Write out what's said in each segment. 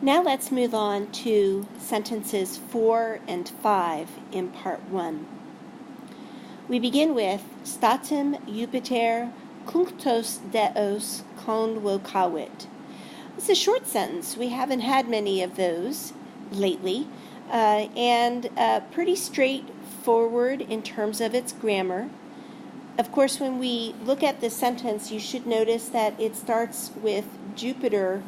Now let's move on to sentences 4 and 5 in part 1. We begin with Statim Jupiter cunctos deos convocavit. It's a short sentence. We haven't had many of those lately, and pretty straightforward in terms of its grammar. Of course, when we look at the sentence, you should notice that it starts with Jupiter,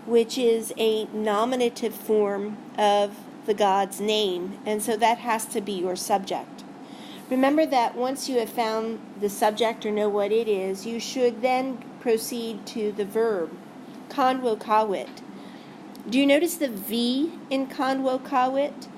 which is a nominative form of the god's name, and so that has to be your subject. Remember that once you have found the subject or know what it is, you should then proceed to the verb, convocavit. Do you notice the V in convocavit?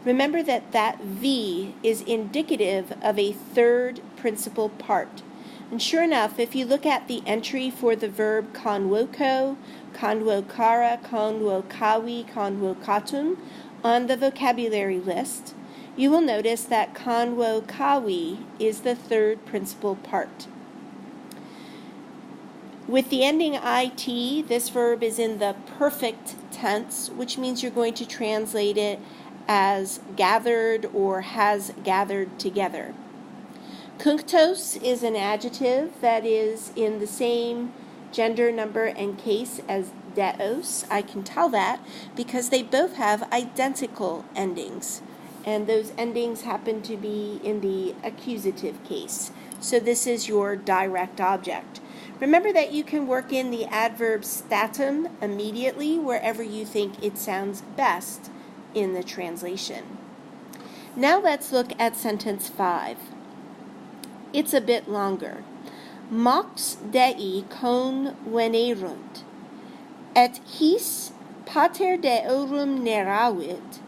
Remember that V is indicative of a third principal part. And sure enough, if you look at the entry for the verb convoco, convocara, convocavi, convocatum on the vocabulary list, you will notice that convocavi is the third principal part. With the ending it, this verb is in the perfect tense, which means you're going to translate it as gathered or has gathered together. Cunctos is an adjective that is in the same gender, number, and case as deos. I can tell that because they both have identical endings, and those endings happen to be in the accusative case. So this is your direct object. Remember that you can work in the adverb statum immediately wherever you think it sounds best in the translation. Now let's look at sentence 5. It's a bit longer. Mox dei convenerunt, et his pater deorum neravit,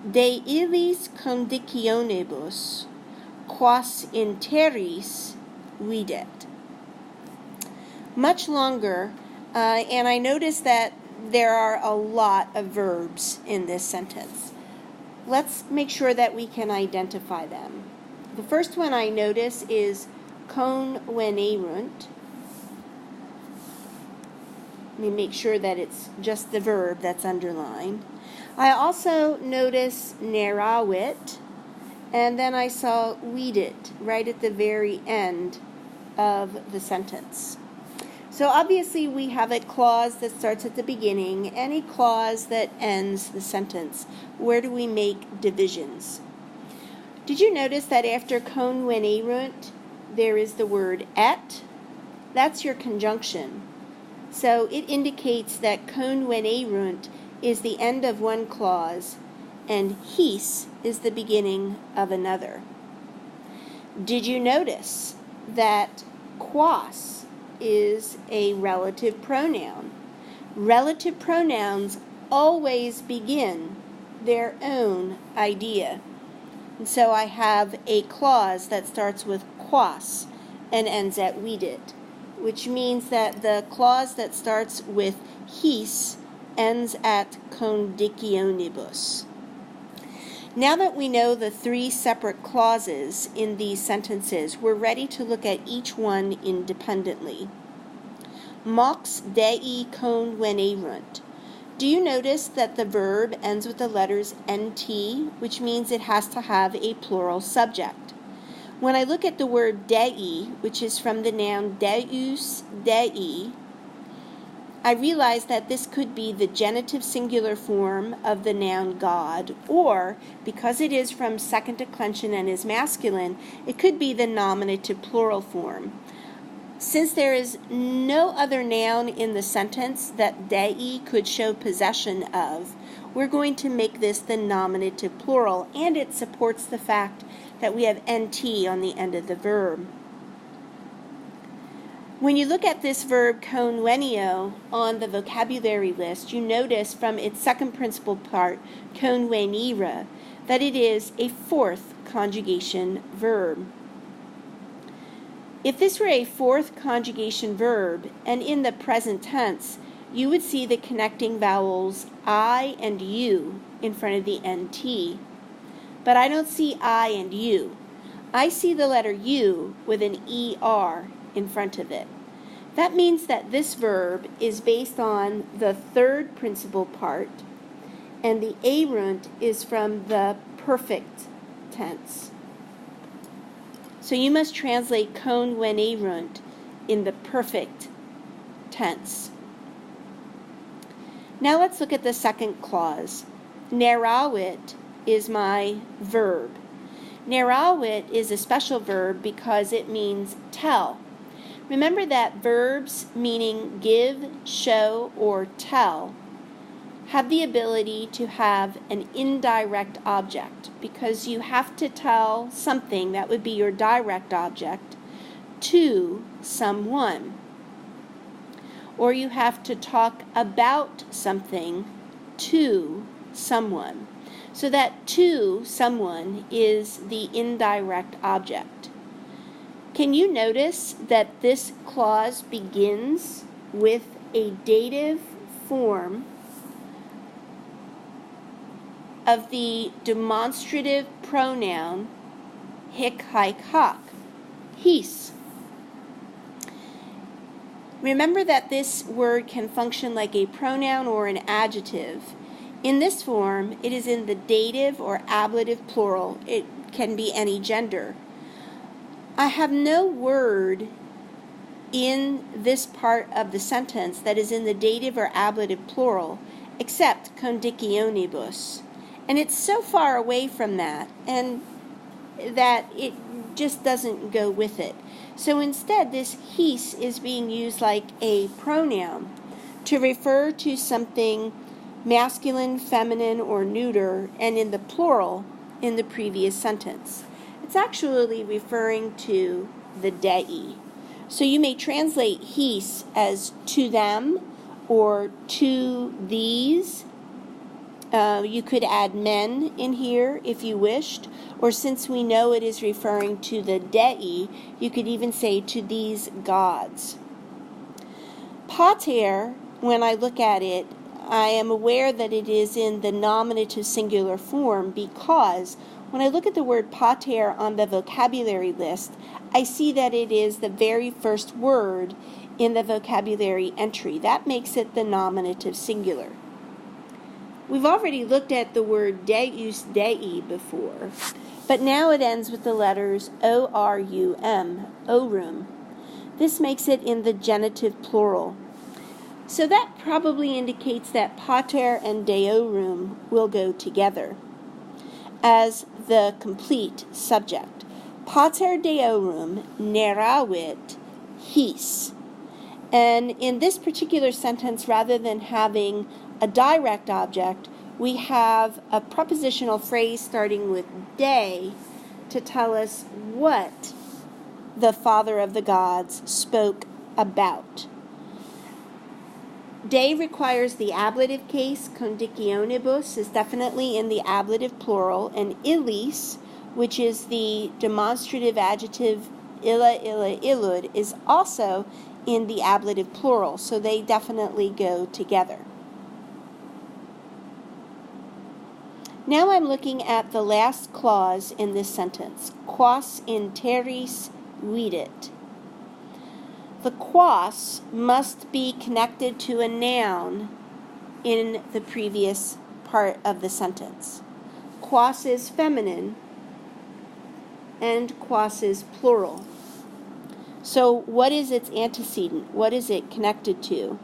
de illis conditionibus, quas in terris videt. Much longer, and I notice that there are a lot of verbs in this sentence. Let's make sure that we can identify them. The first one I notice is convenerunt. Let me make sure that it's just the verb that's underlined. I also notice neravit, and then I saw videt right at the very end of the sentence. So obviously we have a clause that starts at the beginning and a clause that ends the sentence. Where do we make divisions? Did you notice that after convenerunt there is the word et? That's your conjunction. So it indicates that convenerunt is the end of one clause and his is the beginning of another. Did you notice that quas is a relative pronoun? Relative pronouns always begin their own idea. And so I have a clause that starts with quas and ends at videt, which means that the clause that starts with his ends at conditionibus. Now that we know the 3 separate clauses in these sentences, we're ready to look at each one independently. Mox dei convenerunt. Do you notice that the verb ends with the letters nt, which means it has to have a plural subject? When I look at the word dei, which is from the noun deus dei, I realize that this could be the genitive singular form of the noun God, or, because it is from second declension and is masculine, it could be the nominative plural form. Since there is no other noun in the sentence that dei could show possession of, we're going to make this the nominative plural, and it supports the fact that we have nt on the end of the verb. When you look at this verb convenio on the vocabulary list, you notice from its second principal part, convenire, that it is a 4th conjugation verb. If this were a 4th conjugation verb, and in the present tense, you would see the connecting vowels I and U in front of the NT. But I don't see I and U. I see the letter U with an ER in front of it. That means that this verb is based on the 3rd principal part, and the erunt is from the perfect tense. So you must translate kon when erunt in the perfect tense. Now let's look at the second clause. Nerawit is my verb. Nerawit is a special verb because it means tell. Remember that verbs meaning give, show, or tell have the ability to have an indirect object because you have to tell something, that would be your direct object, to someone. Or you have to talk about something to someone. So that to someone is the indirect object. Can you notice that this clause begins with a dative form of the demonstrative pronoun hic, haec, hoc, his. Remember that this word can function like a pronoun or an adjective. In this form, it is in the dative or ablative plural. It can be any gender. I have no word in this part of the sentence that is in the dative or ablative plural except conditionibus. And it's so far away from that, and that it just doesn't go with it. So instead, this his is being used like a pronoun to refer to something masculine, feminine, or neuter, and in the plural in the previous sentence. It's actually referring to the dei. So you may translate his as to them or to these. You could add men in here if you wished, or since we know it is referring to the dei, you could even say to these gods. Pater, when I look at it, I am aware that it is in the nominative singular form because when I look at the word pater on the vocabulary list, I see that it is the very first word in the vocabulary entry. That makes it the nominative singular. We've already looked at the word deus dei before, but now it ends with the letters O-R-U-M, orum. This makes it in the genitive plural. So that probably indicates that pater and deorum will go together as the complete subject. Pater deorum nerawit his. And in this particular sentence, rather than having a direct object, we have a prepositional phrase starting with de to tell us what the Father of the gods spoke about. De requires the ablative case. Conditionibus is definitely in the ablative plural, and illis, which is the demonstrative adjective illa, illud, is also in the ablative plural, so they definitely go together. Now I'm looking at the last clause in this sentence, quas in terris vidit. The quas must be connected to a noun in the previous part of the sentence. Quas is feminine and quas is plural. So what is its antecedent? What is it connected to?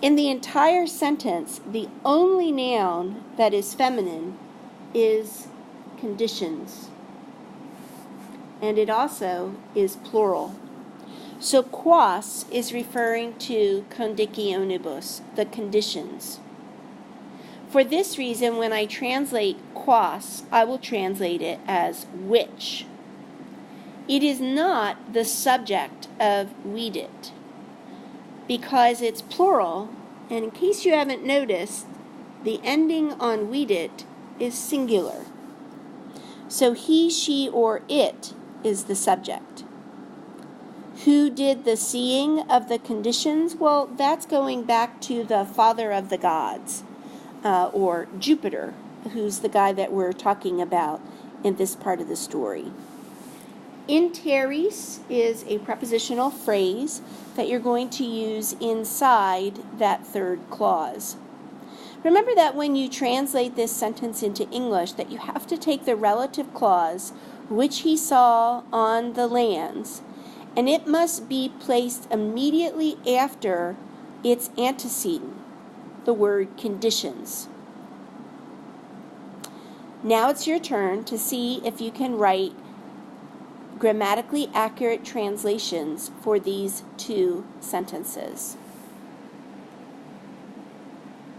In the entire sentence, the only noun that is feminine is conditions. And it also is plural. So quas is referring to conditionibus, the conditions. For this reason, when I translate quas, I will translate it as which. It is not the subject of vidit, because it's plural, and in case you haven't noticed, the ending on vidit is singular. So he, she, or it is the subject. Who did the seeing of the conditions? Well, that's going back to the Father of the gods, or Jupiter, who's the guy that we're talking about in this part of the story. In terris is a prepositional phrase that you're going to use inside that third clause. Remember that when you translate this sentence into English, that you have to take the relative clause, which he saw on the lands, and it must be placed immediately after its antecedent, the word conditions. Now it's your turn to see if you can write grammatically accurate translations for these two sentences.